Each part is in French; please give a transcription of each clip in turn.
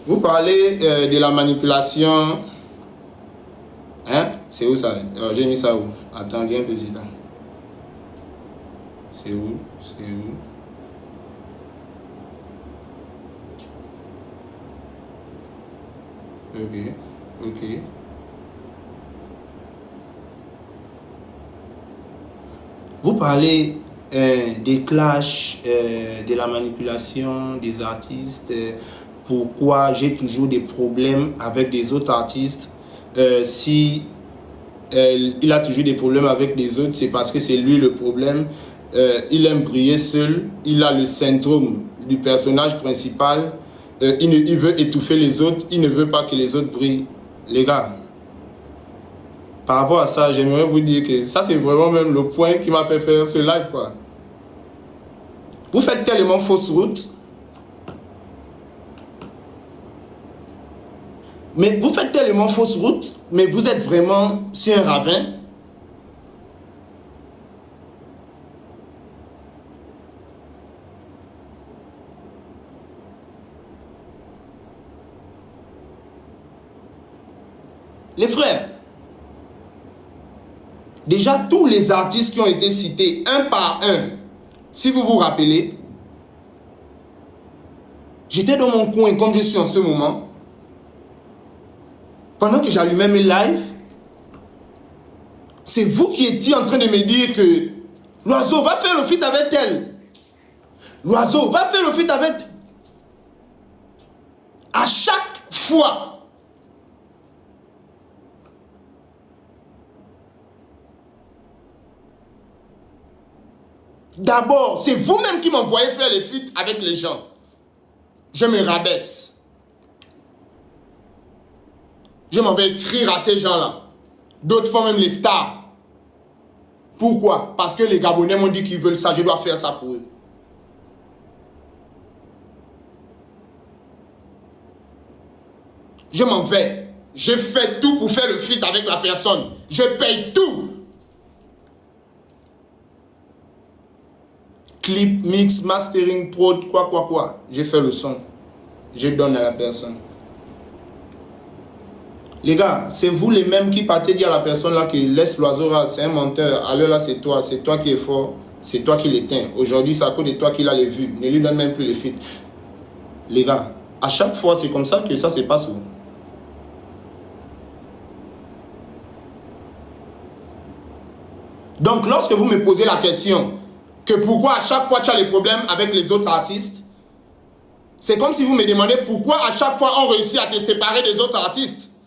Vous parlez de la manipulation. Hein? C'est où ça? J'ai mis ça où? Attends, viens un peu ici. C'est où? C'est où? Ok, ok. Vous parlez des clashs, de la manipulation des artistes. Pourquoi j'ai toujours des problèmes avec des autres artistes? Si il a toujours des problèmes avec les autres, c'est parce que c'est lui le problème. Il aime briller seul. Il a le syndrome du personnage principal. Il veut étouffer les autres. Il ne veut pas que les autres brillent. Les gars, par rapport à ça, j'aimerais vous dire que ça, c'est vraiment même le point qui m'a fait faire ce live, quoi. Vous faites tellement fausse route. Mais vous faites tellement fausse route, mais vous êtes vraiment sur un ravin. Les frères, déjà tous les artistes qui ont été cités un par un, si vous vous rappelez, j'étais dans mon coin comme je suis en ce moment. Pendant que j'allumais mes lives, c'est vous qui étiez en train de me dire que l'oiseau va faire le feat avec elle. L'oiseau va faire le feat avec... À chaque fois. D'abord, c'est vous-même qui m'envoyez faire les feats avec les gens. Je me rabaisse. Je m'en vais écrire à ces gens-là. D'autres font même les stars. Pourquoi? Parce que les Gabonais m'ont dit qu'ils veulent ça. Je dois faire ça pour eux. Je m'en vais. Je fais tout pour faire le feat avec la personne. Je paye tout. Clip, mix, mastering, prod, quoi. Je fais le son. Je donne à la personne. Les gars, c'est vous les mêmes qui partez dire à la personne là qui laisse l'oiseau là, c'est un menteur. Alors là, c'est toi qui es fort, c'est toi qui l'éteins. Aujourd'hui, c'est à cause de toi qu'il a les vues. Ne lui donne même plus les feats. Les gars, à chaque fois, c'est comme ça que ça se passe. Donc, lorsque vous me posez la question que pourquoi à chaque fois tu as les problèmes avec les autres artistes, c'est comme si vous me demandez pourquoi à chaque fois on réussit à te séparer des autres artistes.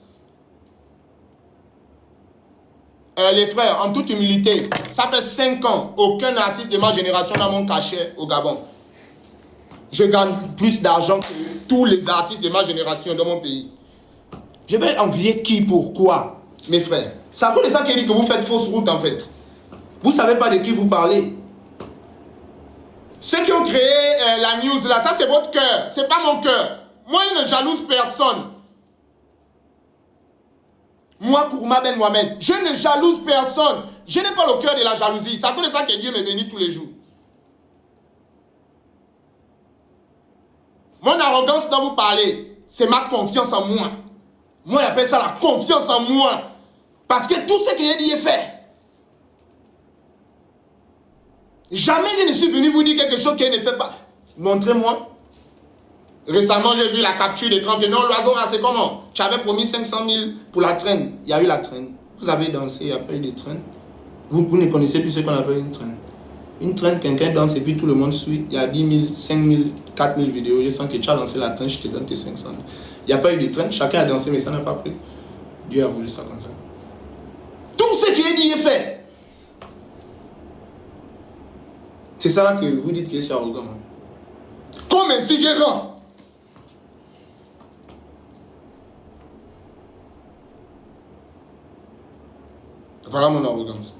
Les frères, en toute humilité, ça fait 5 ans, aucun artiste de ma génération n'a mon cachet au Gabon. Je gagne plus d'argent que tous les artistes de ma génération dans mon pays. Je vais envier qui, pourquoi, mes frères? C'est à cause de ça qu'il dit que vous faites fausse route en fait. Vous ne savez pas de qui vous parlez. Ceux qui ont créé la news là, ça c'est votre cœur, c'est pas mon cœur. Moi, je ne jalouse personne. Moi, Kourouma Ben Mohamed, je ne jalouse personne. Je n'ai pas le cœur de la jalousie. C'est à cause de ça que Dieu me bénit tous les jours. Mon arrogance dont vous parlez, c'est ma confiance en moi. Moi, j'appelle ça la confiance en moi. Parce que tout ce que j'ai dit est fait. Jamais je ne suis venu vous dire quelque chose qu'il ne fait pas. Montrez-moi. Récemment, j'ai vu la capture d'écran que non, l'oiseau, c'est comment? Tu avais promis 500 000 pour la traîne. Il y a eu la traîne. Vous avez dansé, il n'y a pas eu de traîne. Vous ne connaissez plus ce qu'on appelle une traîne. Une traîne, quelqu'un danse et puis tout le monde suit. Il y a 10 000, 5 000, 4 000 vidéos. Je sens que tu as lancé la traîne, je te donne tes 500 000. Il n'y a pas eu de traîne, chacun a dansé, mais ça n'a pas pris. Dieu a voulu ça comme ça. Tout ce qui est dit est fait. C'est ça là que vous dites que c'est arrogant. Comme un figurant. Voilà mon arrogance.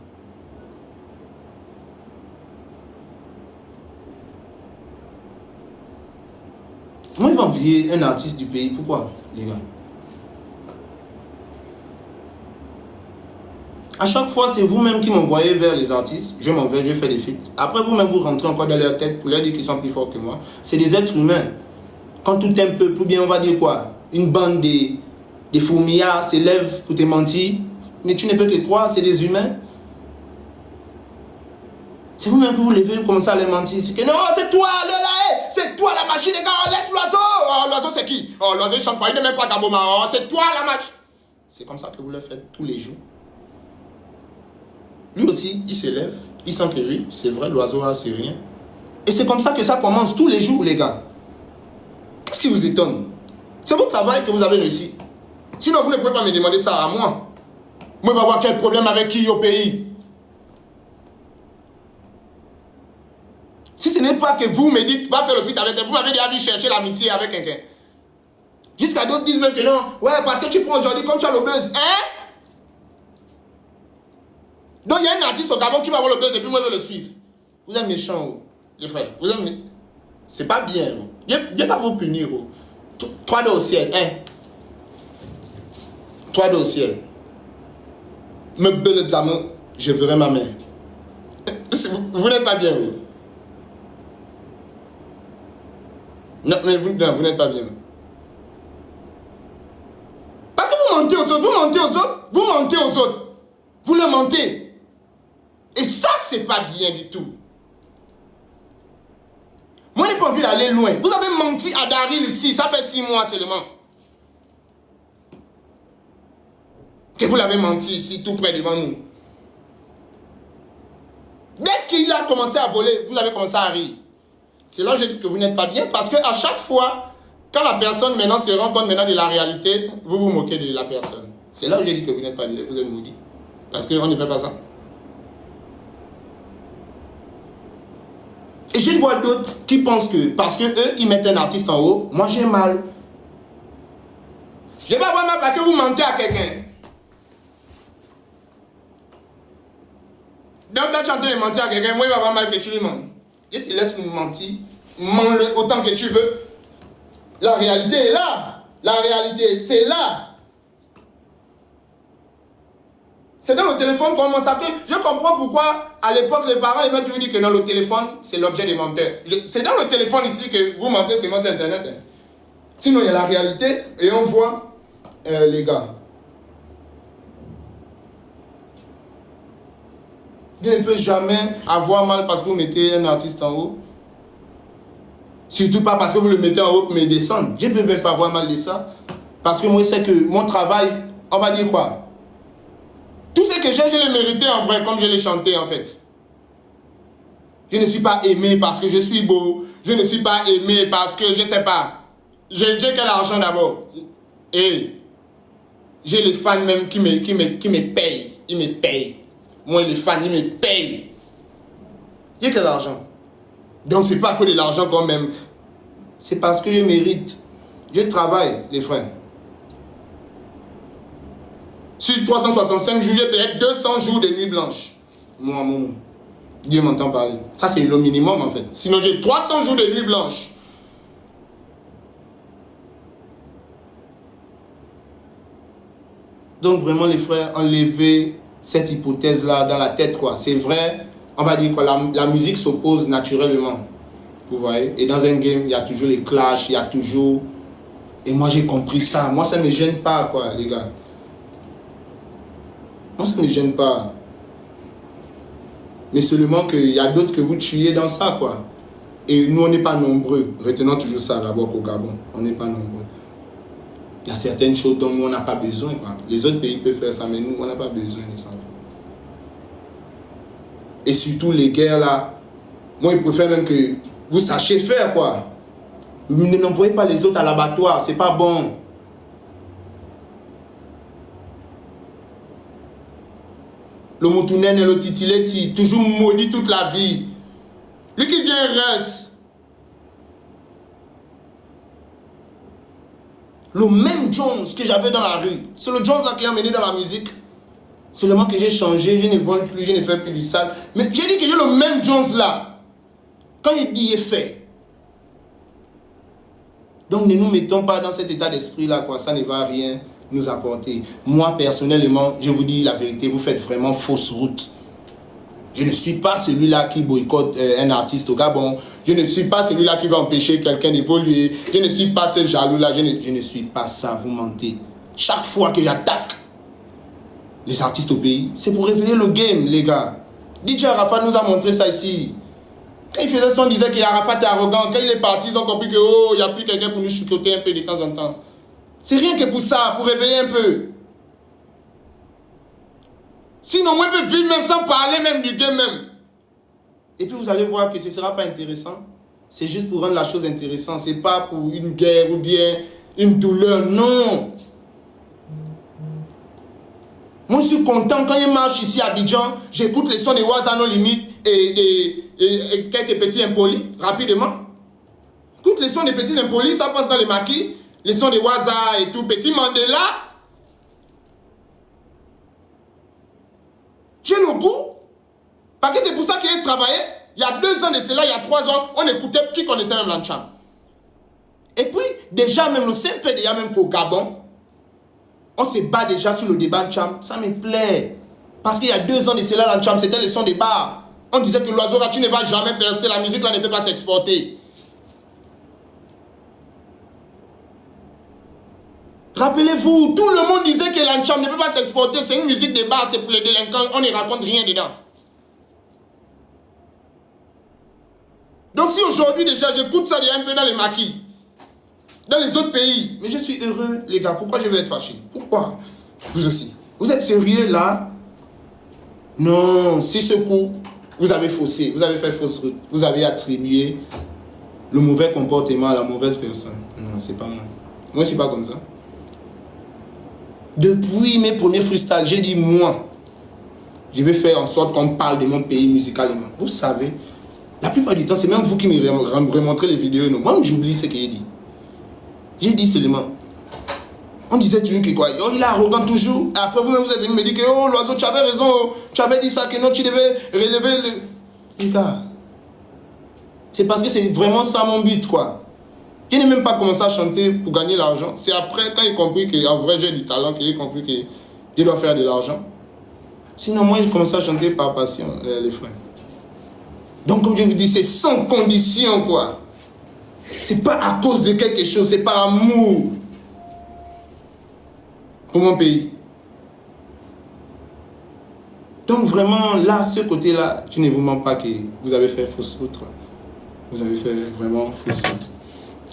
Moi, il va envier un artiste du pays. Pourquoi, les gars? À chaque fois, c'est vous-même qui m'envoyez vers les artistes. Je m'en vais, je fais des feats. Après, vous-même, vous rentrez encore dans leur tête pour leur dire qu'ils sont plus forts que moi. C'est des êtres humains. Quand tout un peuple, ou bien on va dire quoi, une bande des fourmillards s'élève pour te mentir, mais tu ne peux que croire, c'est des humains. C'est vous-même que vous levez, vous commencez à les mentir. C'est que non, c'est toi, c'est toi la machine, les gars, laisse l'oiseau. Oh, l'oiseau c'est qui? Oh, l'oiseau il chante pas, il n'est même pas Gaboma. Oh, c'est toi la machine. C'est comme ça que vous le faites tous les jours. Lui aussi, il s'élève, il sent que oui, c'est vrai, l'oiseau c'est rien. Et c'est comme ça que ça commence tous les jours, les gars. Qu'est-ce qui vous étonne? C'est votre travail que vous avez réussi. Sinon, vous ne pouvez pas me demander ça à moi. Moi, je vais avoir quel problème avec qui au pays? Si ce n'est pas que vous me dites, va faire le feat avec elle, vous m'avez déjà vu chercher l'amitié avec quelqu'un. Jusqu'à d'autres disent même que non, ouais, parce que tu prends aujourd'hui comme tu as le buzz. Hein? Donc il y a un artiste au Gabon qui va avoir le buzz et puis moi je vais le suivre. Vous êtes méchants, les frères. Vous êtes méchants. C'est pas bien. Je ne vais pas vous punir. 3 doigts au ciel. 3 doigts au ciel. Me belle examen, je verrai ma main. Vous n'êtes pas bien. Non, mais vous n'êtes pas bien. Parce que vous mentez aux autres, vous mentez aux autres, vous mentez aux autres. Vous le mentez. Et ça, c'est pas bien du tout. Moi, je n'ai pas envie d'aller loin. Vous avez menti à Daryl ici, ça fait 6 mois seulement. Que vous l'avez menti ici, tout près devant nous. Dès qu'il a commencé à voler, vous avez commencé à rire. C'est là que je dis que vous n'êtes pas bien, parce qu'à chaque fois, quand la personne maintenant se rend compte maintenant de la réalité, vous vous moquez de la personne. C'est là que je dis que vous n'êtes pas bien, vous êtes maudit. Parce qu'on ne fait pas ça. Et je vois d'autres qui pensent que, parce qu'eux, ils mettent un artiste en haut, moi j'ai mal. Je vais avoir mal parce que vous mentez à quelqu'un. Donc quand tu es en train de mentir à quelqu'un, moi il va avoir mal que tu lui mens. Et te laisse nous mentir, mens-le autant que tu veux. La réalité est là. La réalité, c'est là. C'est dans le téléphone qu'on m'en s'appelle. Je comprends pourquoi, à l'époque, les parents ils m'ont toujours dit que dans le téléphone, c'est l'objet des menteurs. C'est dans le téléphone ici que vous mentez, c'est moi, c'est Internet. Hein. Sinon, il y a la réalité et on voit les gars. Je ne peux jamais avoir mal parce que vous mettez un artiste en haut. Surtout pas parce que vous le mettez en haut pour me descendre. Je ne peux même pas avoir mal de ça. Parce que moi, je sais que mon travail, on va dire quoi? Tout ce que j'ai, je l'ai mérité en vrai, comme je l'ai chanté en fait. Je ne suis pas aimé parce que je suis beau. Je ne suis pas aimé parce que je ne sais pas. J'ai quel argent d'abord? Et j'ai les fans même qui me payent. Ils me payent. Moi, les fans, ils me payent. J'ai quel argent? Donc, ce n'est pas que de l'argent quand même. C'est parce que je mérite. Je travaille, les frères. Sur 365 jours, je peux être 200 jours de nuit blanche. Moi, Dieu m'entend parler. Ça, c'est le minimum, en fait. Sinon, j'ai 300 jours de nuit blanche. Donc, vraiment, les frères, enlevez cette hypothèse-là dans la tête, quoi. C'est vrai, on va dire quoi, la musique s'oppose naturellement. Vous voyez? Et dans un game, il y a toujours les clashs, il y a toujours... Et moi, j'ai compris ça. Moi, ça ne me gêne pas, quoi, les gars. Moi, ça ne me gêne pas. Mais seulement qu'il y a d'autres que vous tuez dans ça, quoi. Et nous, on n'est pas nombreux. Retenons toujours ça d'abord au Gabon. On n'est pas nombreux. Il y a certaines choses dont nous, on n'a pas besoin, quoi. Les autres pays peuvent faire ça, mais nous, on n'a pas besoin de ça. Et surtout, les guerres, là, moi, je préfère même que vous sachiez faire, quoi. N'envoyez pas les autres à l'abattoir, c'est pas bon. Le Moutounen et le Titileti, toujours maudit toute la vie. Lui qui vient reste. Le même Jones que j'avais dans la rue, c'est le Jones là qui a mené dans la musique. Seulement que j'ai changé, je ne vole plus, je ne fais plus du sale. Mais j'ai dit que j'ai le même Jones là. Quand il dit, il est fait. Donc ne nous mettons pas dans cet état d'esprit là, quoi. Ça ne va rien nous apporter. Moi, personnellement, je vous dis la vérité, vous faites vraiment fausse route. Je ne suis pas celui-là qui boycotte un artiste au Gabon. Je ne suis pas celui-là qui va empêcher quelqu'un d'évoluer. Je ne suis pas ce jaloux-là. Je ne suis pas ça, vous mentez. Chaque fois que j'attaque les artistes au pays, c'est pour réveiller le game, les gars. DJ Arafat nous a montré ça ici. Quand il faisait ça, on disait qu'Arafat est arrogant. Quand il est parti, ils ont compris que il n'y a plus quelqu'un pour nous chouquoter un peu de temps en temps. C'est rien que pour ça, pour réveiller un peu. Sinon, moi, je peux vivre même sans parler même du game même. Et puis, vous allez voir que ce ne sera pas intéressant. C'est juste pour rendre la chose intéressante. Ce n'est pas pour une guerre ou bien une douleur. Non. Moi, je suis content quand il marche ici à Abidjan. J'écoute les sons de Waza No Limite et quelques petits impolis, rapidement. Écoute les sons des petits impolis, ça passe dans les maquis. Les sons de Waza et tout. Petit Mandela. J'ai le goût. Parce que c'est pour ça qu'il a travaillé. Il y a 2 ans de cela, il y a 3 ans, on écoutait qui connaissait même l'Ancham. Et puis, déjà même, le simple fait déjà même qu'au Gabon, on se bat déjà sur le débat Ancham. Ça me plaît. Parce qu'il y a 2 ans de cela, l'Ancham, c'était le son des bars. On disait que l'oiseau tu ne va jamais percer, la musique là ne peut pas s'exporter. Rappelez-vous, tout le monde disait que l'Ancham ne peut pas s'exporter. C'est une musique de bar, c'est pour les délinquants, on ne raconte rien dedans. Donc si aujourd'hui déjà j'écoute ça un peu dans les maquis, dans les autres pays, mais je suis heureux les gars, pourquoi je vais être fâché? Pourquoi? Vous aussi. Vous êtes sérieux là? Non, si ce coup, vous avez faussé, vous avez fait fausse route, vous avez attribué le mauvais comportement à la mauvaise personne. Non, c'est pas moi. Moi, c'est pas comme ça. Depuis mes premiers freestyles, j'ai dit moi, je vais faire en sorte qu'on parle de mon pays musicalement. Vous savez, la plupart du temps, c'est même vous qui me remontrez les vidéos. Non. Moi, j'oublie ce qu'il a dit. J'ai dit seulement. On disait toujours que quoi? Oh, il est arrogant toujours. Et après, vous-même, vous êtes venu me dire que oh, l'oiseau, tu avais raison. Tu avais dit ça, que non, tu devais relever le... Les gars, c'est parce que c'est vraiment ça mon but, quoi. Je n'ai même pas commencé à chanter pour gagner l'argent. C'est après, quand j'ai compris qu'en vrai, j'ai du talent, que j'ai compris que je dois faire de l'argent. Sinon, moi, j'ai commencé à chanter par passion, les frères. Donc, comme je vous dis, c'est sans condition, quoi. C'est pas à cause de quelque chose, c'est par amour pour mon pays. Donc, vraiment, là, ce côté-là, je ne vous mens pas que vous avez fait fausse route. Vous avez fait vraiment fausse route.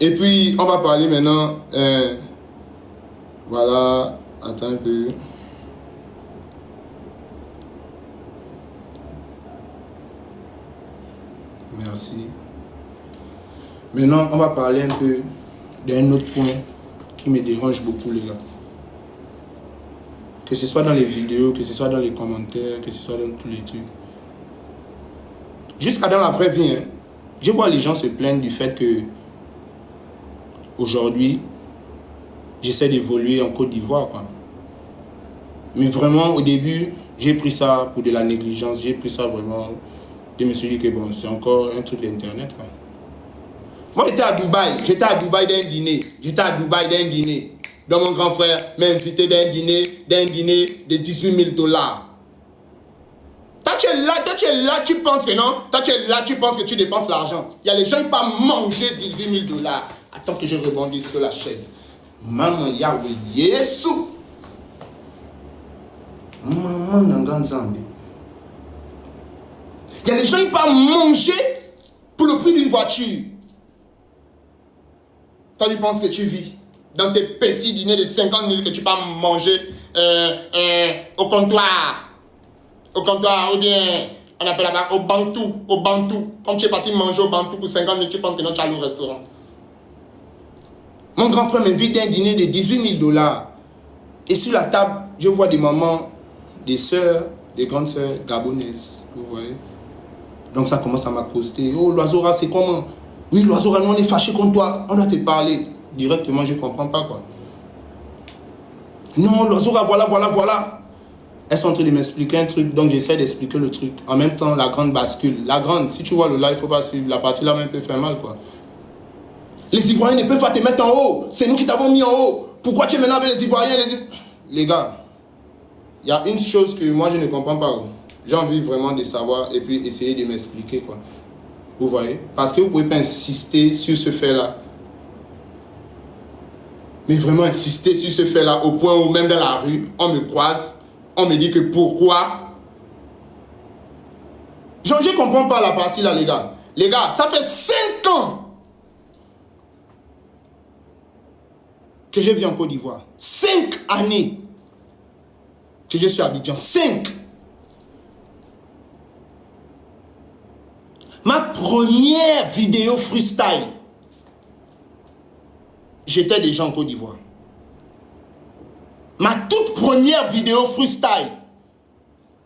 Et puis, on va parler maintenant. Voilà, attends un peu. Merci. Maintenant, on va parler un peu d'un autre point qui me dérange beaucoup, les gars. Que ce soit dans les vidéos, que ce soit dans les commentaires, que ce soit dans tous les trucs. Jusqu'à dans la vraie vie, hein, je vois les gens se plaindre du fait que aujourd'hui, j'essaie d'évoluer en Côte d'Ivoire, quoi. Mais vraiment, au début, j'ai pris ça pour de la négligence. J'ai pris ça vraiment... Je me suis dit que bon, c'est encore un truc d'Internet, quoi. Moi, j'étais à Dubaï d'un dîner. Donc, mon grand frère m'a invité d'un dîner de 18 000 $. Toi, tu es là, tu penses que non. Toi, tu es là, tu penses que tu dépenses l'argent. Il y a les gens qui peuvent manger 18 000 $. Attends que je rebondisse sur la chaise. Maman, Yahweh, Yesu. Maman, Nanganzambe. Il y a les gens qui peuvent manger pour le prix d'une voiture. Toi, tu penses que tu vis dans tes petits dîners de 50 000 que tu peux manger au comptoir. Au comptoir, ou bien, on appelle là-bas, au bantou. Quand tu es parti manger au bantou pour 50 000, tu penses que non, tu as au restaurant. Mon grand frère m'invite à un dîner de 18 000 $. Et sur la table, je vois des mamans, des sœurs, des grandes sœurs gabonaises. Vous voyez? Donc ça commence à m'accoster. Oh, l'oiseau, c'est comment? Oui, l'oiseau, nous on est fâché contre toi. On a te parlé. Directement, je ne comprends pas, quoi. Non, l'oiseau, voilà. Elles sont en train de m'expliquer un truc. Donc j'essaie d'expliquer le truc. En même temps, la grande bascule. La grande, si tu vois le live, il ne faut pas suivre. La partie là même peut faire mal, quoi. Les Ivoiriens ne peuvent pas te mettre en haut. C'est nous qui t'avons mis en haut. Pourquoi tu es maintenant avec les Ivoiriens? Les gars, il y a une chose que moi je ne comprends pas. J'ai envie vraiment de savoir et puis essayer de m'expliquer, quoi. Vous voyez? Parce que vous ne pouvez pas insister sur ce fait-là. Mais vraiment insister sur ce fait-là au point où même dans la rue, on me croise, on me dit que pourquoi? Je ne comprends pas la partie là, les gars. Les gars, ça fait 5 ans que je vis en Côte d'Ivoire. 5 années que je suis à Abidjan. 5. Ma première vidéo freestyle, j'étais déjà en Côte d'Ivoire. Ma toute première vidéo freestyle,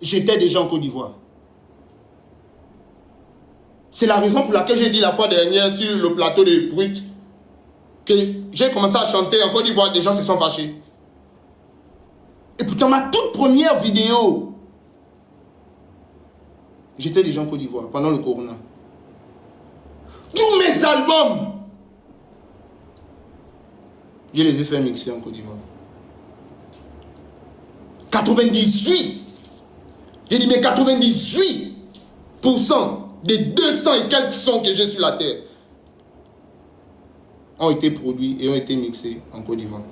j'étais déjà en Côte d'Ivoire. C'est la raison pour laquelle j'ai dit la fois dernière sur le plateau de Brut que j'ai commencé à chanter en Côte d'Ivoire, des gens se sont fâchés. Et pourtant, ma toute première vidéo, j'étais déjà en Côte d'Ivoire pendant le Corona. Tous mes albums, je les ai fait mixer en Côte d'Ivoire. 98, j'ai dit mais 98% des 200 et quelques sons que j'ai sur la terre ont été produits et ont été mixés en Côte d'Ivoire.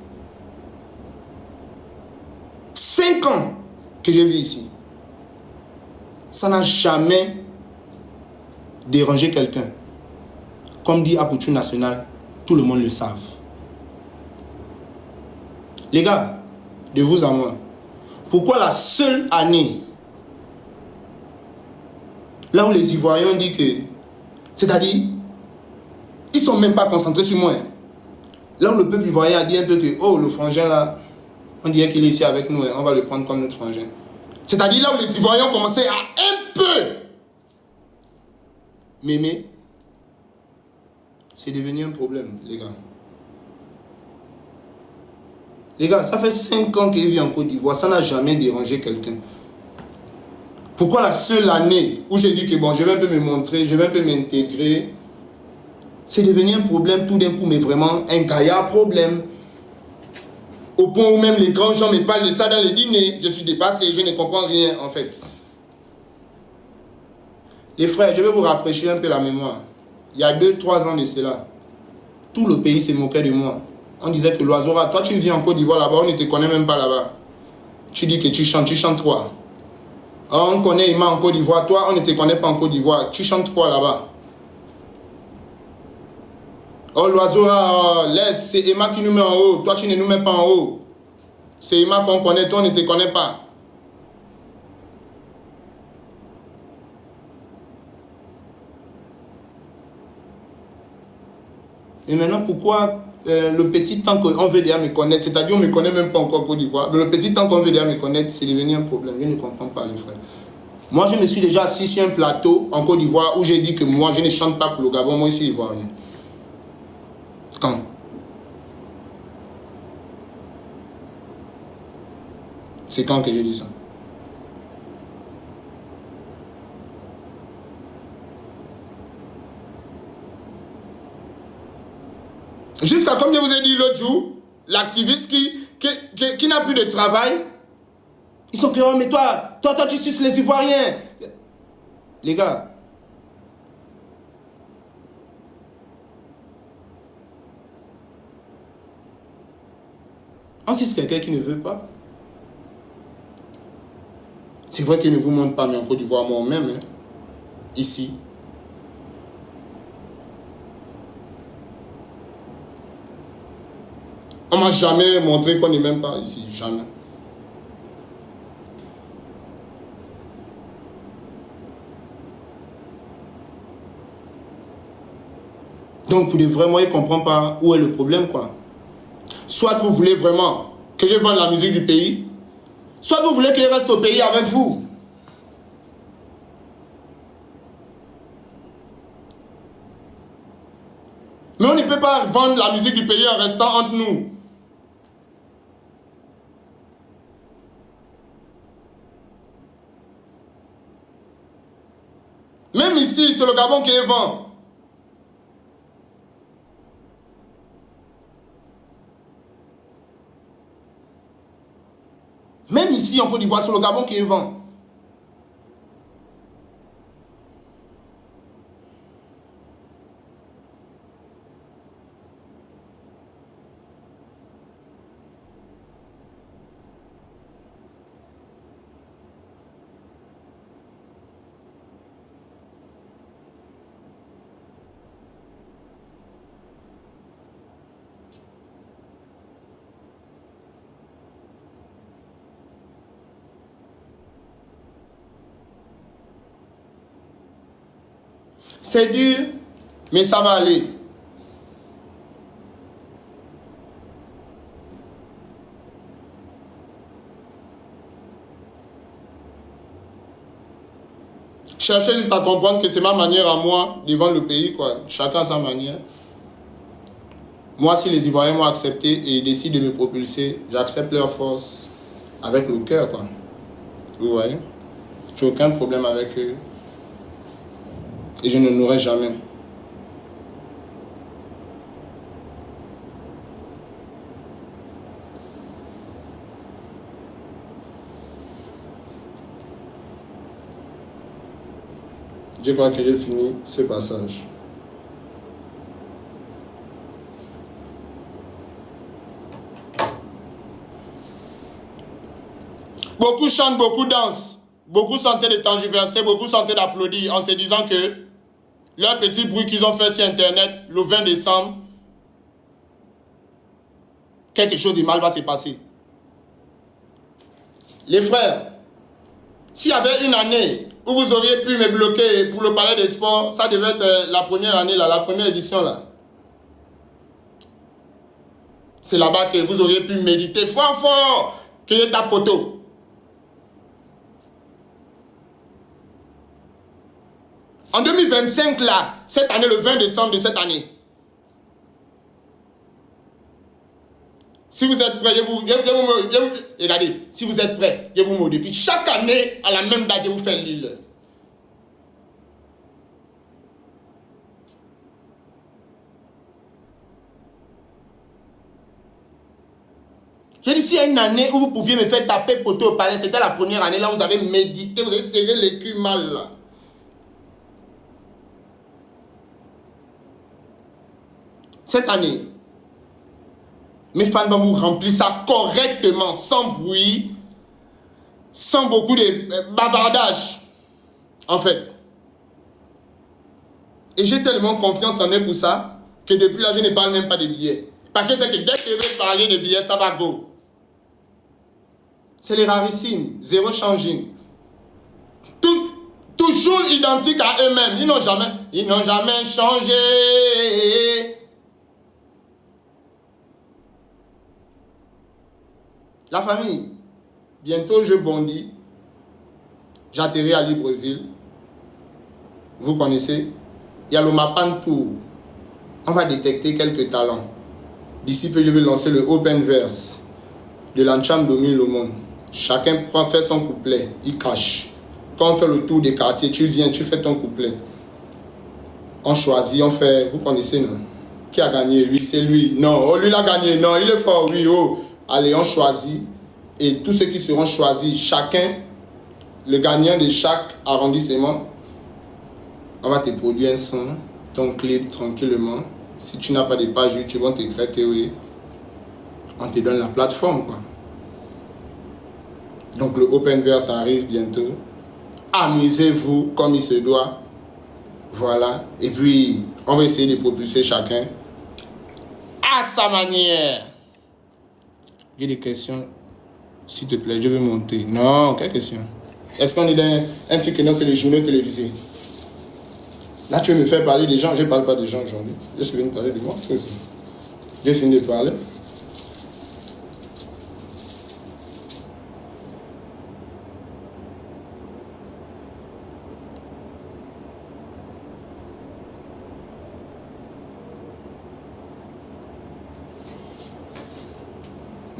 5 ans que je vis ici. Ça n'a jamais dérangé quelqu'un. Comme dit Apoutou National, tout le monde le savent. Les gars, de vous à moi, pourquoi la seule année là où les Ivoiriens ont dit que, c'est-à-dire, ils ne sont même pas concentrés sur moi. Là où le peuple ivoirien a dit un peu que, oh, le frangin là, on dirait qu'il est ici avec nous, on va le prendre comme notre frangin. C'est-à-dire là où les Ivoiriens ont commencé à un peu m'aimer, c'est devenu un problème, les gars. Les gars, ça fait 5 ans qu'il vit en Côte d'Ivoire, ça n'a jamais dérangé quelqu'un. Pourquoi la seule année où j'ai dit que bon, je vais un peu me montrer, je vais un peu m'intégrer, c'est devenu un problème tout d'un coup, mais vraiment un gaillard problème. Au point où même les grands gens me parlent de ça dans les dîners, je suis dépassé, je ne comprends rien en fait. Les frères, je vais vous rafraîchir un peu la mémoire. Il y a 2-3 ans de cela, tout le pays se moquait de moi. On disait que l'oiseau, toi tu vis en Côte d'Ivoire là-bas, on ne te connaît même pas là-bas. Tu dis que tu chantes quoi? On connaît Ima en Côte d'Ivoire, toi on ne te connaît pas en Côte d'Ivoire, tu chantes quoi là-bas? Oh l'oiseau, laisse, c'est Ima qui nous met en haut, toi tu ne nous mets pas en haut. C'est Ima qu'on connaît, toi on ne te connaît pas. Et maintenant pourquoi le petit temps qu'on veut déjà me connaître, c'est-à-dire on ne me connaît même pas encore en Côte d'Ivoire, mais le petit temps qu'on veut déjà me connaître, c'est devenu un problème, je ne comprends pas les frères. Moi je me suis déjà assis sur un plateau en Côte d'Ivoire où j'ai dit que moi je ne chante pas pour le Gabon, moi je suis ivoirien. Quand? C'est quand que j'ai dit ça? Jusqu'à comme je vous ai dit l'autre jour, l'activiste qui n'a plus de travail, ils sont que, oh, mais toi tu suces les Ivoiriens. Les gars, on suce quelqu'un qui ne veut pas. C'est vrai qu'il ne vous montre pas, mais en Côte d'Ivoire, moi-même, hein, ici. On ne m'a jamais montré qu'on n'est même pas ici, jamais. Donc, vous devez vraiment ne comprendre pas où est le problème, quoi. Soit vous voulez vraiment que je vende la musique du pays, soit vous voulez que je reste au pays avec vous. Mais on ne peut pas vendre la musique du pays en restant entre nous. Même ici, c'est le Gabon qui est vend. Même ici, en Côte d'Ivoire, c'est le Gabon qui est vend. C'est dur, mais ça va aller. Cherchez juste à comprendre que c'est ma manière à moi de vendre le pays, quoi. Chacun a sa manière. Moi, si les Ivoiriens m'ont accepté et décident de me propulser, j'accepte leur force avec le cœur, quoi. Vous voyez? J'ai aucun problème avec eux. Et je ne l'aurai jamais. Je crois que j'ai fini ce passage. Beaucoup chantent, beaucoup dansent. Beaucoup sentaient de tergiverser, beaucoup sentaient d'applaudir en se disant que leur petit bruit qu'ils ont fait sur Internet le 20 décembre, quelque chose de mal va se passer. Les frères, s'il y avait une année où vous auriez pu me bloquer pour le palais des sports, ça devait être la première année, là, la première édition. Là. C'est là-bas que vous auriez pu méditer fort, fort, qu'il y ait ta poteau. En 2025, là, cette année, le 20 décembre de cette année, si vous êtes prêts, regardez, si vous êtes prêts, je vous modifie. Chaque année, à la même date, je vous fais l'île. J'ai dit, s'il y a une année où vous pouviez me faire taper poteau au palais, c'était la première année, là, vous avez médité, vous avez serré le cul mal, là. Cette année, mes fans vont vous remplir ça correctement, sans bruit, sans beaucoup de bavardage, en fait. Et j'ai tellement confiance en eux pour ça, que depuis là, je ne parle même pas de billets. Parce que c'est que dès que je vais parler de billets, ça va go. C'est les rarissimes, zéro changing. Toujours identiques à eux-mêmes. Ils n'ont jamais changé. La famille, bientôt je bondis, j'atterris à Libreville. Vous connaissez, il y a le Mapan Tour. On va détecter quelques talents. D'ici peu, je vais lancer le Open Verse de l'Ancham domine le monde. Chacun fait son couplet, il cache. Quand on fait le tour des quartiers, tu viens, tu fais ton couplet. On choisit, on fait, vous connaissez, non? Qui a gagné? Oui, c'est lui. Non, oh, lui il a gagné. Non, il est fort, oui, oh. Allez, on choisit. Et tous ceux qui seront choisis, chacun, le gagnant de chaque arrondissement, on va te produire un son, ton clip tranquillement. Si tu n'as pas de page YouTube, on t'écrit que oui. On te donne la plateforme, quoi. Donc le Open Verse arrive bientôt. Amusez-vous comme il se doit. Voilà. Et puis, on va essayer de propulser chacun à sa manière. J'ai des questions. S'il te plaît, je vais monter. Non, quelle question? Est-ce qu'on est dans un truc que non, c'est les journaux télévisés? Là, tu veux me faire parler des gens. Je ne parle pas des gens aujourd'hui. Je suis venu parler de moi aussi. J'ai fini de parler.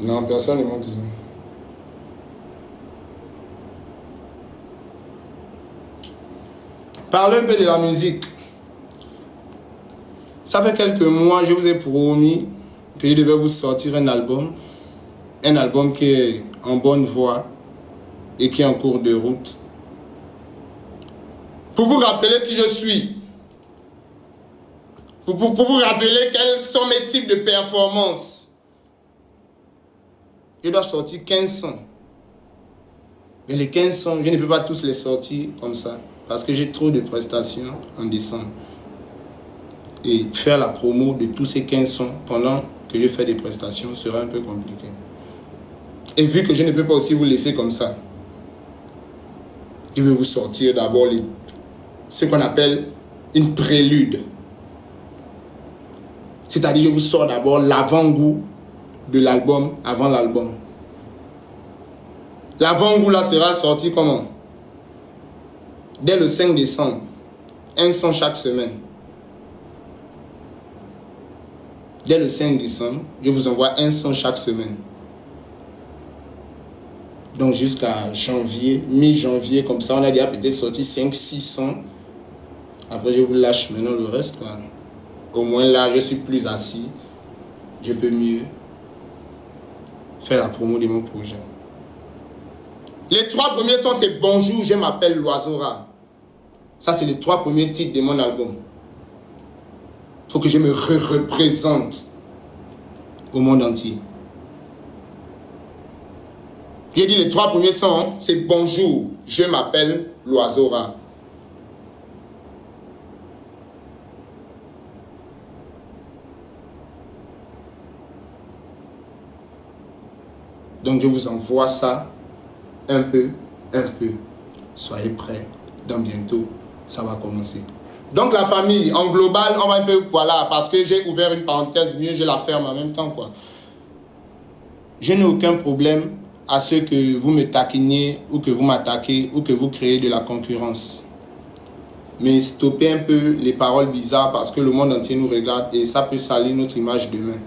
Non, personne ne monte ici. Parlez un peu de la musique. Ça fait quelques mois, je vous ai promis que je devais vous sortir un album. Un album qui est en bonne voie et qui est en cours de route. Pour vous rappeler qui je suis. Pour vous rappeler quels sont mes types de performances. Je dois sortir 15 sons. Mais les 15 sons, je ne peux pas tous les sortir comme ça. Parce que j'ai trop de prestations en décembre. Et faire la promo de tous ces 15 sons pendant que je fais des prestations sera un peu compliqué. Et vu que je ne peux pas aussi vous laisser comme ça, je vais vous sortir d'abord ce qu'on appelle une prélude. C'est-à-dire, je vous sors d'abord l'avant-goût de l'album avant l'album. L'avant-goût là sera sorti comment? Dès le 5 décembre. Un son chaque semaine. Dès le 5 décembre, je vous envoie un son chaque semaine. Donc jusqu'à janvier, mi-janvier, comme ça, on a déjà peut-être sorti 5-6 sons. Après, je vous lâche maintenant le reste, quoi. Au moins là, je suis plus assis. Je peux mieux faire la promo de mon projet. Les 3 premiers sons, c'est Bonjour, je m'appelle l'oiseau rare. Ça, c'est les 3 premiers titres de mon album. Il faut que je me représente au monde entier. J'ai dit les 3 premiers sons, c'est Bonjour, je m'appelle l'oiseau rare. Donc je vous envoie ça un peu. Soyez prêts, dans bientôt, ça va commencer. Donc la famille, en global, on va un peu, voilà, parce que j'ai ouvert une parenthèse, mieux je la ferme en même temps, quoi. Je n'ai aucun problème à ce que vous me taquiniez ou que vous m'attaquez ou que vous créez de la concurrence. Mais stoppez un peu les paroles bizarres parce que le monde entier nous regarde et ça peut salir notre image demain.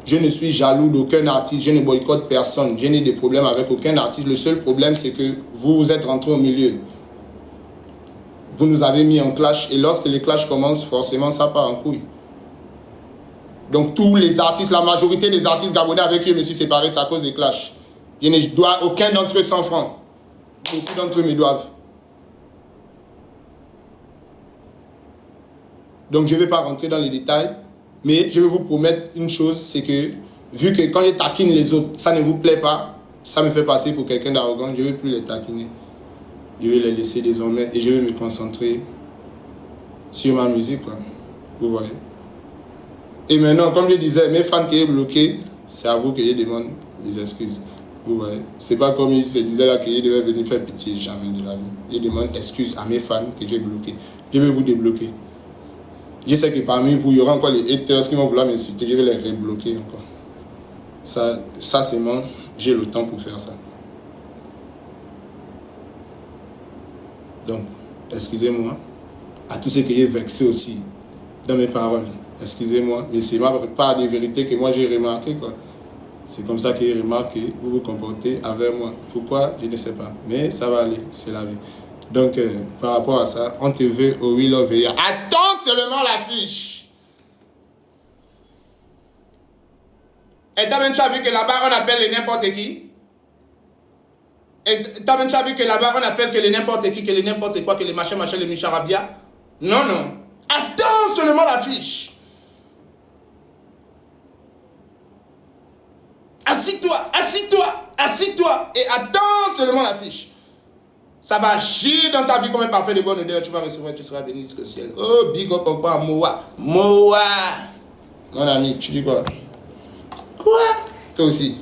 Je ne suis jaloux d'aucun artiste, je ne boycotte personne, je n'ai de problème avec aucun artiste. Le seul problème, c'est que vous êtes rentrés au milieu. Vous nous avez mis en clash et lorsque les clashs commencent, forcément, ça part en couille. Donc tous les artistes, la majorité des artistes gabonais avec qui je me suis séparé, c'est à cause des clashs. Je ne dois aucun d'entre eux 100 francs. Beaucoup d'entre eux me doivent. Donc je ne vais pas rentrer dans les détails. Mais je vais vous promettre une chose, c'est que, vu que quand je taquine les autres, ça ne vous plaît pas, ça me fait passer pour quelqu'un d'arrogant, je ne vais plus les taquiner. Je vais les laisser désormais et je vais me concentrer sur ma musique, quoi. Vous voyez. Et maintenant, comme je disais, mes fans qui sont bloqués, c'est à vous que je demande les excuses. Vous voyez. C'est pas comme ils se disaient là que je devais venir faire pitié, jamais de la vie. Je demande excuse à mes fans que j'ai bloqués. Je vais vous débloquer. Je sais que parmi vous, il y aura encore les haters qui vont vouloir m'insulter. Je vais les rebloquer encore. Ça c'est moi. J'ai le temps pour faire ça. Donc, excusez-moi. À tous ceux qui ont vexé aussi dans mes paroles. Excusez-moi. Mais c'est pas des vérités que moi j'ai remarqué, quoi. C'est comme ça que j'ai remarqué. Vous vous comportez avec moi. Pourquoi? Je ne sais pas. Mais ça va aller. C'est la vie. Donc, par rapport à ça, on te veut au We Love Veya. Attends seulement l'affiche. Et toi-même, tu as vu que là-bas, on appelle les n'importe qui. Et toi-même, tu as vu que là-bas, on appelle que les n'importe qui, que les n'importe quoi, que les machin, les micharabia. Non. Attends seulement l'affiche. Assis-toi et attends seulement l'affiche. Ça va agir dans ta vie comme un parfait de bonne odeur. Tu vas recevoir, tu seras béni jusqu'au ciel. Oh, big up encore à Moa. Mon ami, tu dis quoi? Quoi? Toi aussi.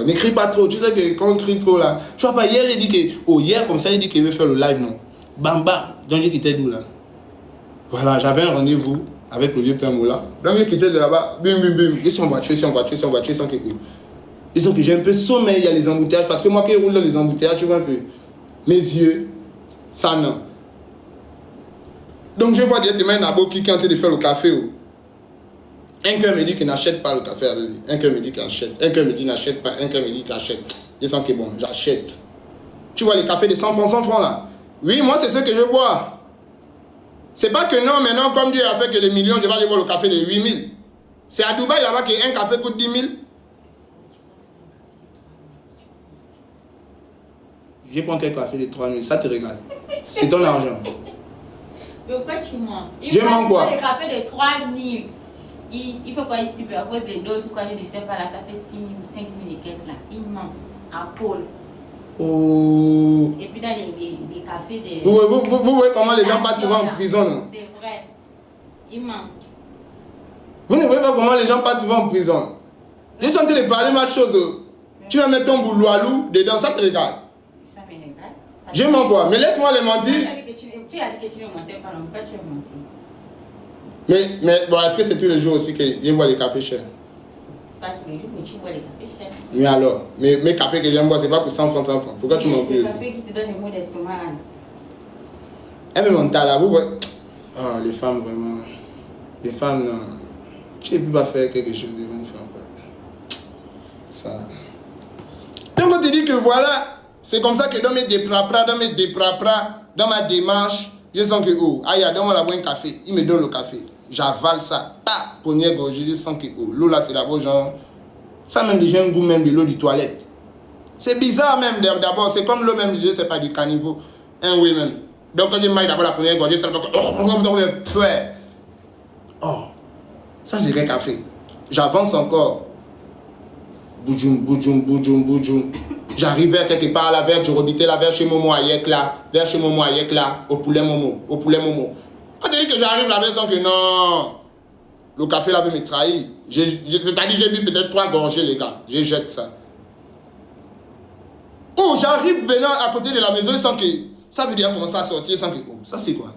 N'écris pas trop. Tu sais que quand on crie trop là. Tu vois pas, hier, il dit que. Oh, hier, comme ça, il dit qu'il veut faire le live, non? Bamba. Donc, j'ai quitté d'où là? Voilà, j'avais un rendez-vous avec le vieux père Moula. Donc, j'ai quitté de là-bas. Bim. Ils sont en voiture, sans que. Ils sont que j'ai un peu sommeil, il y a les embouteillages. Parce que moi, qui roule dans les embouteillages, tu vois un peu. Mes yeux, ça non. Donc je vois directement un abo qui est en train de faire le café. Un cœur me dit qu'il n'achète pas le café avec lui. Un cœur me dit qu'il achète. Un cœur me dit qu'il n'achète pas. Un cœur me dit qu'il achète. Je sens que bon, j'achète. Tu vois les cafés de 100 francs là. Oui, moi c'est ce que je bois. C'est pas que non, maintenant comme Dieu a fait que les millions, je vais aller boire le café de 8000. C'est à Dubaï là-bas qu'un café coûte 10 000. Je prends quelques cafés de 3 000, ça te regarde. C'est ton argent. Mais pourquoi tu mens? Je mens quoi? Les cafés de 3 000, il faut quoi ici à cause des doses ou quoi, je ne sais pas là, ça fait 6 000 ou 5 000 et quelques là. Il ment à Paul. Oh. Et puis dans les cafés des... Vous voyez comment les gens partent souvent en prison, non? C'est vrai. Il ment. Vous ne voyez pas comment les gens partent souvent en prison? J'ai senti de parler ma chose. Tu vas mettre ton boulot à loup dedans, ça te regarde. Ça me regarde. Je mens quoi? Mais laisse-moi les mentir. Tu as dit que tu ne mentais pas, pourquoi tu as menti? Mais bon, est-ce que c'est tous les jours aussi que je bois les cafés chers? Pas tous les jours, mais tu bois les cafés chers. Mais alors, mes cafés que j'aime boire, c'est pas pour 100 francs, 100 francs. Pourquoi tu m'en pries aussi? C'est le café qui te donne les maux d'estomac. Elle me mental là, vous voyez. Oh, les femmes, vraiment. Les femmes, non. Tu ne peux pas faire quelque chose devant une femme. Quoi. Ça. Donc, on te dit que voilà, c'est comme ça que dans mes déprapras, dans ma démarche, je sens que, oh, aïe, donne-moi la boire un café. Il me donne le café. J'avale ça. Pas, première gorgée, je sens que, oh, l'eau là, c'est d'abord genre. Ça même déjà un goût même de l'eau du toilette. C'est bizarre même d'abord. C'est comme l'eau même, je ne sais pas, du caniveau. Un oui même. Donc, quand je maille d'abord la première gorgée, ça me dit, oh, ça c'est un café. J'avance encore. Boudjoum, boudjoum, boudjoum, boudjoum. J'arrive vers quelque part là, vers Djorobité là, vers chez Momo Ayek là, vers chez Momo Ayek là, au poulet Momo, au poulet Momo. On te dit que j'arrive là, sans que non, le café là veut me trahir. C'est-à-dire j'ai bu peut-être 3 gorgées les gars, je jette ça. Oh, j'arrive maintenant à côté de la maison sans que, ça veut dire commencer à sortir sans que, oh, ça c'est quoi?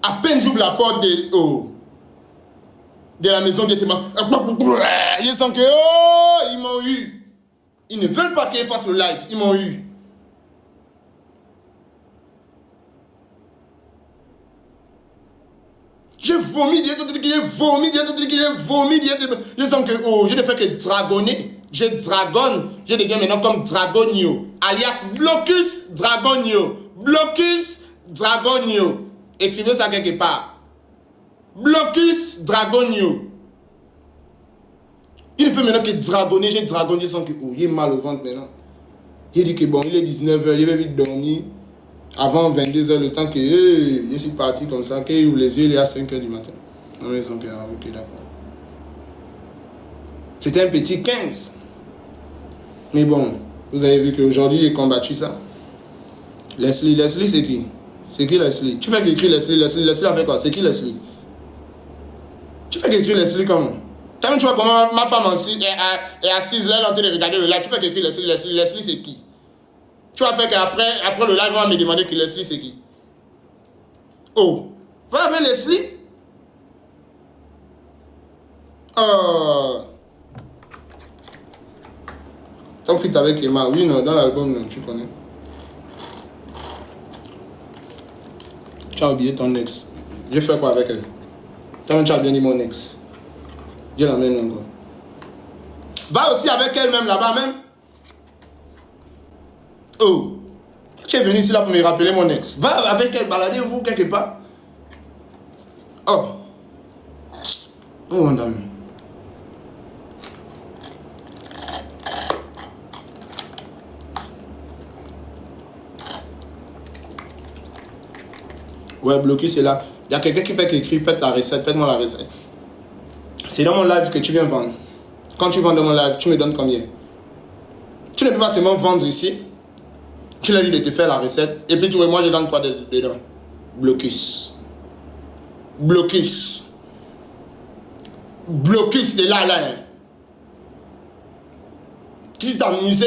À peine j'ouvre la porte de la maison, ils sent que, oh, ils m'ont eu. Ils ne veulent pas qu'ils fassent le live, ils m'ont eu. J'ai vomi, j'ai vomi, ils sent que, oh, je ne fais que dragonner. Je dragonne, je deviens maintenant comme Dragonio, alias Blocus Dragonio. Blocus Dragonio. Écrivez ça quelque part. Blocus Dragonio. Il ne fait maintenant que dragonner, j'ai dragonné sans que. Oh, il est mal au ventre maintenant. Il dit que bon, il est 19h, il va vite dormir. Avant 22h, le temps que je suis parti comme ça, qu'il ouvre les yeux, il est à 5h du matin. Non, mais ils sont que, ah, ok, d'accord. C'était un petit 15. Mais bon, vous avez vu qu'aujourd'hui, il a combattu ça. Leslie, c'est qui? C'est qui Leslie? Tu fais qu'écrire Leslie a fait quoi? C'est qui Leslie? Tu fais qu'écrire Leslie comment? Quand tu vois comment ma femme est assise là, elle est en train de regarder le live, tu fais qu'écrire Leslie c'est qui? Tu vas faire qu'après le live, on va me demander que Leslie c'est qui? Oh, va avec Leslie? Oh. Ton fit avec Emma, oui, non, dans l'album, non, tu connais. Tu as oublié ton ex. Je fais quoi avec elle? Tu as bien dit mon ex. Je l'amène encore. Va aussi avec elle même là-bas même. Oh. Tu es venu ici là pour me rappeler mon ex. Va avec elle, baladez-vous quelque part. Oh. Oh, mon dame. Ouais, Blocus est là. Il y a quelqu'un qui fait qu'écrire, faites la recette, faites-moi la recette. C'est dans mon live que tu viens vendre. Quand tu vends dans mon live, tu me donnes combien? Tu ne peux pas seulement vendre ici. Tu leur dis de te faire la recette. Et puis tu vois, moi je donne quoi dedans? Blocus. Blocus. Blocus de là, là. Tu t'amuses,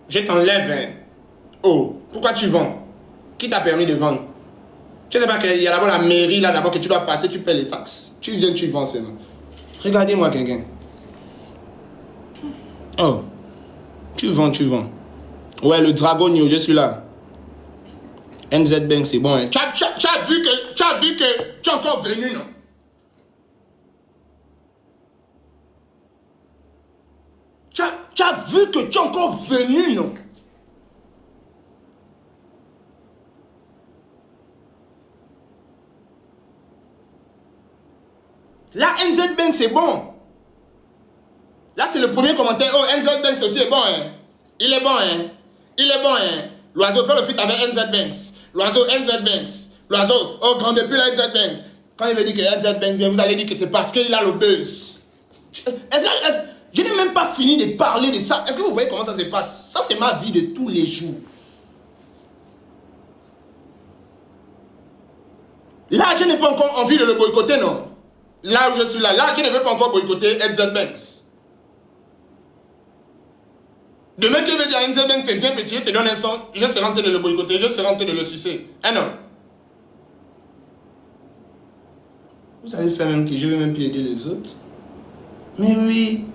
je t'enlève. Hein. Oh, pourquoi tu vends? Qui t'a permis de vendre? Tu ne sais pas qu'il y a d'abord la mairie là d'abord que tu dois passer, tu paies les taxes. Tu viens, tu vends seulement. Regardez-moi quelqu'un. Oh. Tu vends. Ouais, le Dragonio, je suis là. NZ Bank, c'est bon. Hein. Tu as vu que tu es encore venu, non? Tu as vu que tu es encore venu, non? Là, NZ Bank, c'est bon. Là, c'est le premier commentaire. Oh, NZ Bank aussi est bon, hein. Il est bon, hein. L'oiseau fait le feat avec NZ Banks. L'oiseau, NZ Banks. L'oiseau, oh, grand depuis la NZ Banks. Quand il veut dire que NZ Banks vient, vous allez dire que c'est parce qu'il a le buzz. Je n'ai même pas fini de parler de ça. Est-ce que vous voyez comment ça se passe? Ça, c'est ma vie de tous les jours. Là, je n'ai pas encore envie de le boycotter, non. Là où je suis là, je ne veux pas encore boycotter NZ Banks. Demain, tu veux dire à NZ Bank, tu viens petit, te donne un son, je serai en train de le boycotter, je serai en train de le sucer. Ah non. Vous allez faire même que je vais même plus aider les autres. Mais oui.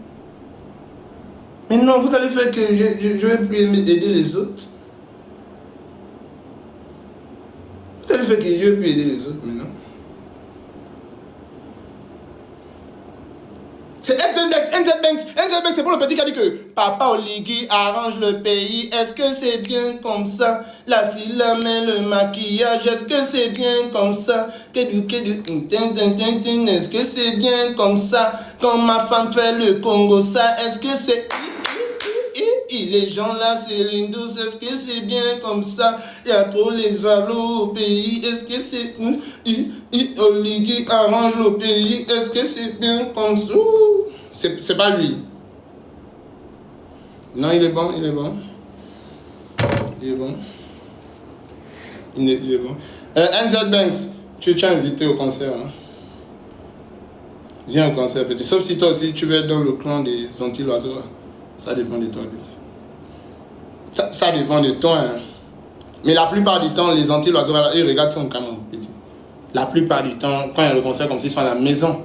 Mais non, vous allez faire que je vais plus aider les autres. Vous allez faire que je vais plus aider les autres maintenant. C'est NZ Bank, c'est pour le petit qui a dit que Papa Oligui arrange le pays. Est-ce que c'est bien comme ça? La fille la main, le maquillage, est-ce que c'est bien comme ça? Est-ce que c'est bien comme ça? Quand ma femme fait le Congo, ça, est-ce que c'est... Les gens là, c'est l'Indus, est-ce que c'est bien comme ça? Il y a trop les allos au pays, est-ce que c'est... Oligui arrange le pays, est-ce que c'est bien comme ça? C'est pas lui. Non, il est bon, il est bon. Il est bon. Il est bon. NZ Banks, tu es invité au concert. Hein? Viens au concert, petit. Sauf si toi aussi, tu veux être dans le clan des Antilles-Oiseaux. Ça dépend de toi, petit. Ça dépend de toi. Hein. Mais la plupart du temps, les Antilles-Oiseaux, ils regardent ça en caméra, petit. La plupart du temps, quand il y a le concert comme s'ils sont à la maison,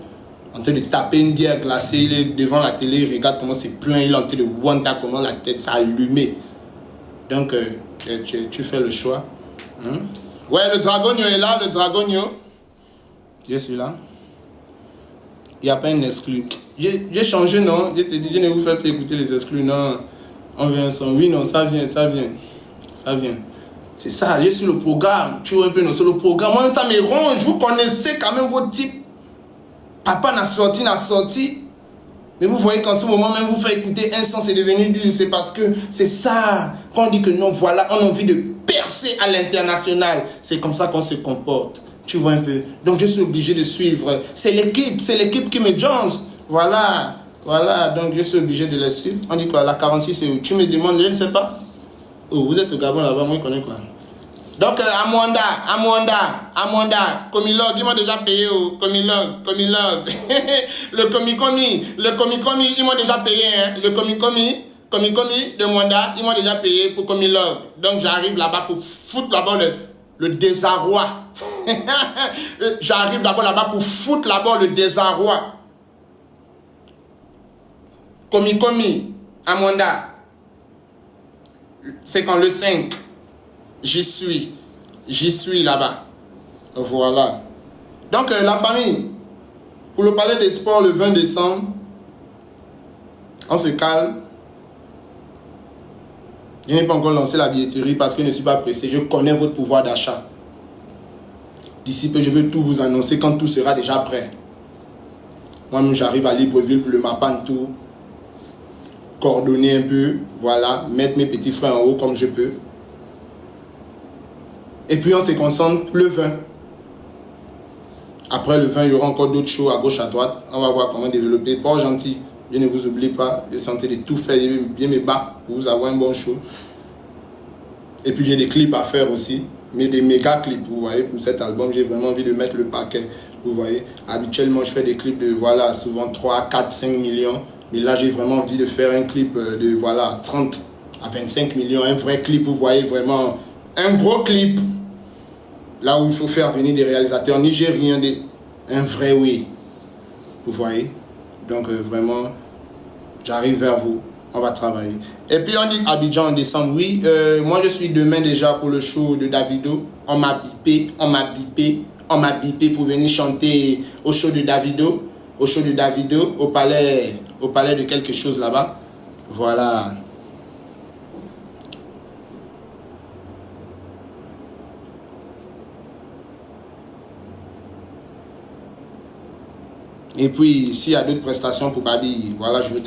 en train de taper une bière glacée, il est devant la télé, il regarde comment c'est plein, il est en train de wonder comment la tête s'est allumée. Donc, tu fais le choix. Hein? Ouais, le Dragonio est là, le Dragonio. Je suis là. Il n'y a pas un exclu. J'ai changé, non? Je te dis, je ne vous fais plus écouter les exclus, non. On vient ensemble. Oui, non, ça vient. C'est ça, j'ai sur le programme. Tu vois un peu, non, sur le programme. Moi, ça me ronge. Vous connaissez quand même vos types. Papa n'a sorti. Mais vous voyez qu'en ce moment même, vous faites écouter un son, c'est devenu dur. C'est parce que c'est ça. Quand on dit que non, voilà, on a envie de percer à l'international. C'est comme ça qu'on se comporte. Tu vois un peu. Donc, je suis obligé de suivre. C'est l'équipe qui me joins. Voilà. Donc, je suis obligé de les suivre. On dit quoi, la 46, c'est où? Tu me demandes, je ne sais pas. Oh, vous êtes au Gabon là-bas, moi, je connais quoi. Donc, Amwanda, Comilog, ils m'ont déjà payé au Comilog. Le Comikomi, ils m'ont déjà payé, hein. Le Comikomi de Mwanda, ils m'ont déjà payé pour Comilog. Donc, j'arrive là-bas pour foutre là-bas le désarroi. J'arrive d'abord là-bas pour foutre là-bas le désarroi. Comikomi, Amwanda. C'est quand le 5. J'y suis là-bas. Voilà. Donc, la famille, pour le palais des sports le 20 décembre, on se calme. Je n'ai pas encore lancé la billetterie parce que je ne suis pas pressé. Je connais votre pouvoir d'achat. D'ici peu, je vais tout vous annoncer quand tout sera déjà prêt. Moi-même, j'arrive à Libreville pour le Mapantou, coordonner un peu, voilà, mettre mes petits frères en haut comme je peux. Et puis on se concentre le 20. Après le 20, il y aura encore d'autres shows à gauche, à droite. On va voir comment développer. Pas gentil, je ne vous oublie pas. Je sentais de tout faire, bien me battre pour vous avoir un bon show. Et puis j'ai des clips à faire aussi. Mais des méga clips, vous voyez, pour cet album. J'ai vraiment envie de mettre le paquet, vous voyez. Habituellement, je fais des clips de, voilà, souvent 3, 4, 5 millions. Mais là, j'ai vraiment envie de faire un clip de, voilà, 30 à 25 millions. Un vrai clip, vous voyez, vraiment un gros clip. Là où il faut faire venir des réalisateurs nigériens, un vrai oui. Vous voyez? Donc vraiment, j'arrive vers vous. On va travailler. Et puis on dit Abidjan en décembre. Oui, moi je suis demain déjà pour le show de Davido. On m'a bipé pour venir chanter au show de Davido. Au palais de quelque chose là-bas. Voilà. Et puis, s'il y a d'autres prestations pour Babi, voilà, je vous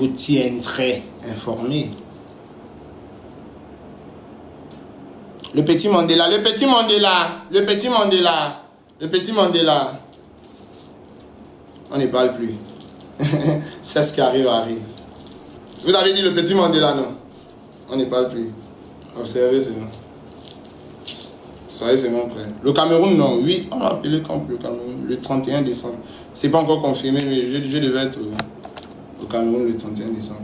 tiendrai informé. Le petit Mandela. On ne parle plus. C'est ce qui arrive. Vous avez dit le petit Mandela, non? On ne parle plus. Observez, c'est bon. Soyez seulement prêts. Le Cameroun, non. Oui, on a appelé quand le Cameroun, le 31 décembre. C'est pas encore confirmé, mais je devais être au Cameroun le 31 décembre.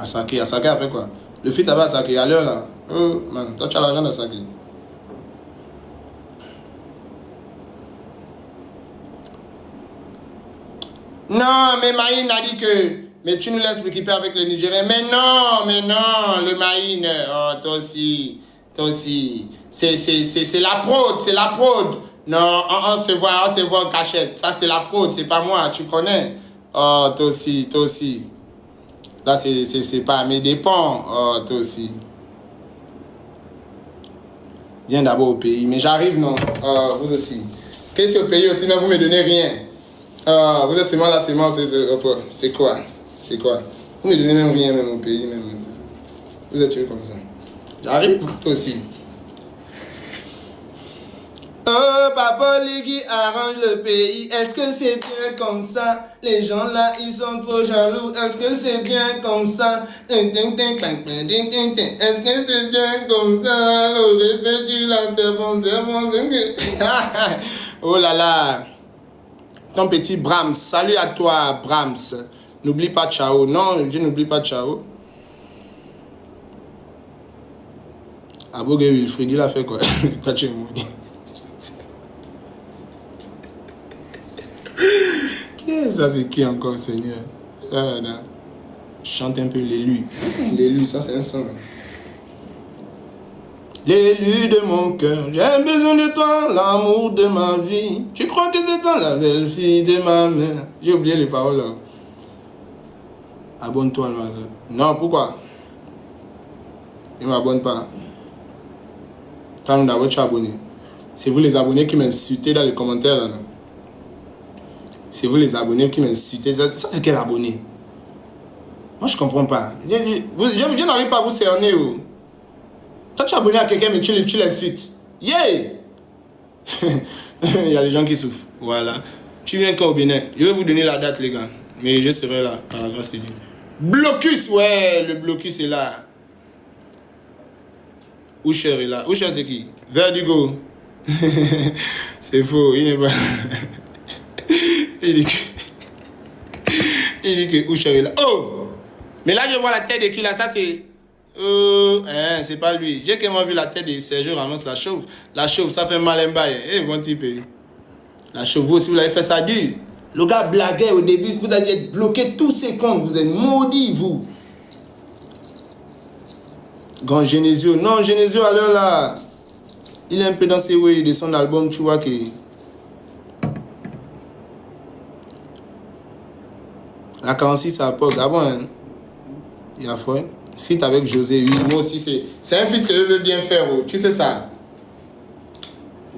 Asake a fait quoi? Le feat avec Asake à l'heure là. Oh man, toi tu as l'argent d'Asake. Non, mais Marine a dit que. Mais tu nous laisses m'équiper avec les Nigériens. Mais non, le Marine. Oh, toi aussi. C'est la prod. Non, on se voit en cachette. Ça, c'est la prod, c'est pas moi, tu connais. Oh, toi aussi. Là, c'est pas à mes dépens. Oh, toi aussi. Viens d'abord au pays. Mais j'arrive, non. Oh, vous aussi. Qu'est-ce que au pays aussi, non, vous me donnez rien. Oh, vous êtes seulement là, c'est quoi? Vous me donnez même rien, même au pays, même. Vous êtes tués comme ça. J'arrive, toi aussi. Oh, Papa Lee qui arrange le pays. Est-ce que c'est bien comme ça? Les gens là, ils sont trop jaloux. Est-ce que c'est bien comme ça? Est-ce que c'est bien comme ça? Le répète là, c'est bon. Oh là là. Ton petit Brahms. Salut à toi, Brahms. N'oublie pas Ciao. Non, je n'oublie pas Ciao. Abogue Wilfried, il a fait quoi? Toi, tu es mort. Ça c'est qui encore, Seigneur? Je chante un peu l'élu. L'élu, ça c'est un son. L'élu de mon cœur, j'ai besoin de toi, l'amour de ma vie. Tu crois que c'est toi la belle fille de ma mère? J'ai oublié les paroles là. Abonne-toi l'oiseau. Non, pourquoi? Il ne m'abonne pas. Quand d'abord tu es abonné. C'est vous les abonnés qui m'insultez dans les commentaires là. Non? C'est vous les abonnés qui m'insultez. Ça c'est quel abonné? Moi je comprends pas. Je n'arrive pas à vous cerner. Oh. Toi tu es abonné à quelqu'un mais tu l'insultes. Yeah! Il y a des gens qui souffrent. Voilà. Tu viens quand au Bénin? Je vais vous donner la date les gars. Mais je serai là par la grâce de Dieu. Blocus, ouais, le blocus est là. Usher est là. Usher c'est qui? Verdugo. C'est faux, il n'est pas. Il dit que Usher est là. Oh! Mais là, je vois la tête de qui là? Ça, c'est. C'est pas lui. J'ai quand même vu la tête de Sergio Ramos, la chauve. La chauve, ça fait mal un bail. Eh, bon type. La chauve, vous aussi, vous l'avez fait ça dur. Le gars blaguait au début, vous allez être bloqué tous ces comptes. Vous êtes maudits, vous. Grand Genesio. Non, Genesio, alors là. Il est un peu dans ses ways de son album, tu vois que. La 46 à Pog. Ah bon, hein? Il y a foi. Feat avec José. Oui, moi aussi, c'est un feat que je veux bien faire. Oh. Tu sais ça.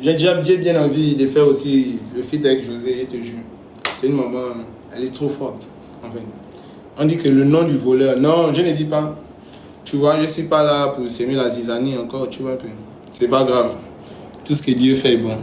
J'ai déjà bien envie de faire aussi le feat avec José, je te jure. C'est une maman, elle est trop forte. En fait. On dit que le nom du voleur. Non, je ne dis pas. Tu vois, je ne suis pas là pour s'aimer la zizanie encore, tu vois un peu. C'est pas grave. Tout ce que Dieu fait est bon.